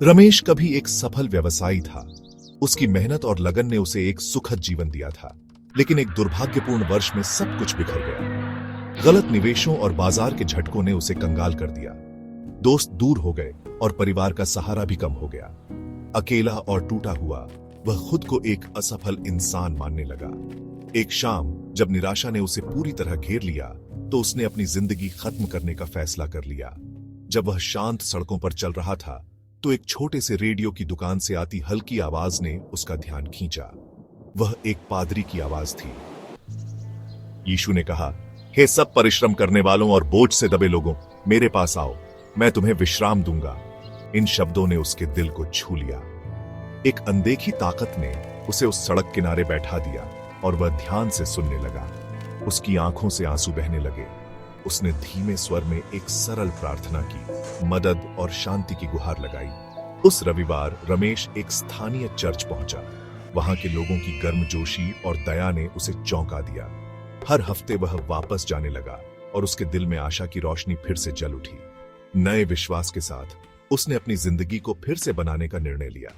रमेश कभी एक सफल व्यवसायी था। उसकी मेहनत और लगन ने उसे एक सुखद जीवन दिया था। लेकिन एक दुर्भाग्यपूर्ण वर्ष में सब कुछ बिखर गया। गलत निवेशों और बाजार के झटकों ने उसे कंगाल कर दिया। दोस्त दूर हो गए और परिवार का सहारा भी कम हो गया। अकेला और टूटा हुआ वह खुद को एक असफल इंसान मानने लगा। एक शाम जब निराशा ने उसे पूरी तरह घेर लिया तो उसने अपनी जिंदगी खत्म करने का फैसला कर लिया। जब वह शांत सड़कों पर चल रहा था तो एक छोटे से रेडियो की दुकान से आती हल्की आवाज ने उसका ध्यान खींचा। वह एक पादरी की आवाज थी। यीशु ने कहा, हे सब परिश्रम करने वालों और बोझ से दबे लोगों, मेरे पास आओ, मैं तुम्हें विश्राम दूंगा। इन शब्दों ने उसके दिल को छू लिया। एक अनदेखी ताकत ने उसे उस सड़क किनारे बैठा दिया और वह ध्यान से सुनने लगा। उसकी आंखों से आंसू बहने लगे। उसने धीमे स्वर में एक सरल प्रार्थना की, मदद और शांति की गुहार लगाई। उस रविवार रमेश एक स्थानीय चर्च पहुंचा। वहां के लोगों की गर्मजोशी और दया ने उसे चौंका दिया। हर हफ्ते वह वापस जाने लगा और उसके दिल में आशा की रोशनी फिर से जल उठी। नए विश्वास के साथ उसने अपनी जिंदगी को फिर से बनाने का निर्णय लिया।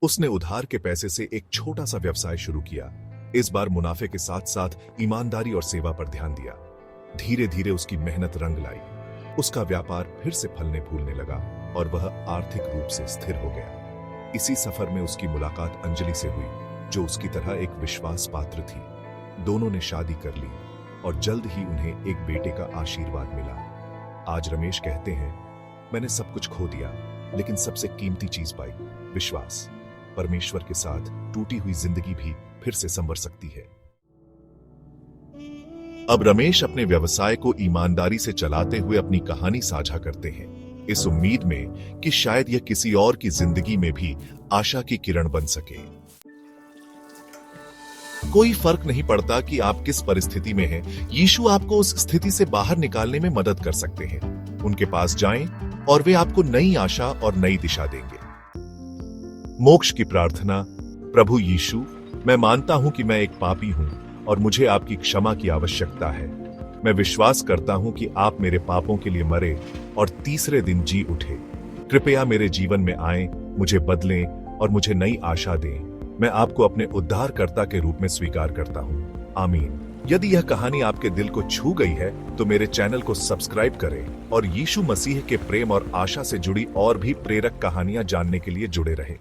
उसने उधार के पैसे से एक छोटा सा व्यवसाय शुरू किया। इस बार मुनाफे के साथ साथ ईमानदारी और सेवा पर ध्यान दिया। धीरे धीरे उसकी मेहनत रंग लाई। उसका व्यापार फिर से फलने फूलने लगा और वह आर्थिक रूप से स्थिर हो गया। इसी सफर में उसकी मुलाकात अंजलि से हुई, जो उसकी तरह एक विश्वास पात्र थी। दोनों ने शादी कर ली और जल्द ही उन्हें एक बेटे का आशीर्वाद मिला। आज रमेश कहते हैं, मैंने सब कुछ खो दिया लेकिन सबसे कीमती चीज पाई, विश्वास। परमेश्वर के साथ टूटी हुई जिंदगी भी फिर से संवर सकती है। अब रमेश अपने व्यवसाय को ईमानदारी से चलाते हुए अपनी कहानी साझा करते हैं, इस उम्मीद में कि शायद यह किसी और की जिंदगी में भी आशा की किरण बन सके। कोई फर्क नहीं पड़ता कि आप किस परिस्थिति में हैं, यीशु आपको उस स्थिति से बाहर निकालने में मदद कर सकते हैं। उनके पास जाएं और वे आपको नई आशा और नई दिशा देंगे। मोक्ष की प्रार्थना। प्रभु यीशु, मैं मानता हूं कि मैं एक पापी हूं और मुझे आपकी क्षमा की आवश्यकता है। मैं विश्वास करता हूं कि आप मेरे पापों के लिए मरे और तीसरे दिन जी उठे। कृपया मेरे जीवन में आएं, मुझे बदलें और मुझे नई आशा दें। मैं आपको अपने उद्धारकर्ता के रूप में स्वीकार करता हूं। आमीन। यदि यह कहानी आपके दिल को छू गई है तो मेरे चैनल को सब्सक्राइब करें और यीशु मसीह के प्रेम और आशा से जुड़ी और भी प्रेरक कहानियां जानने के लिए जुड़े रहें।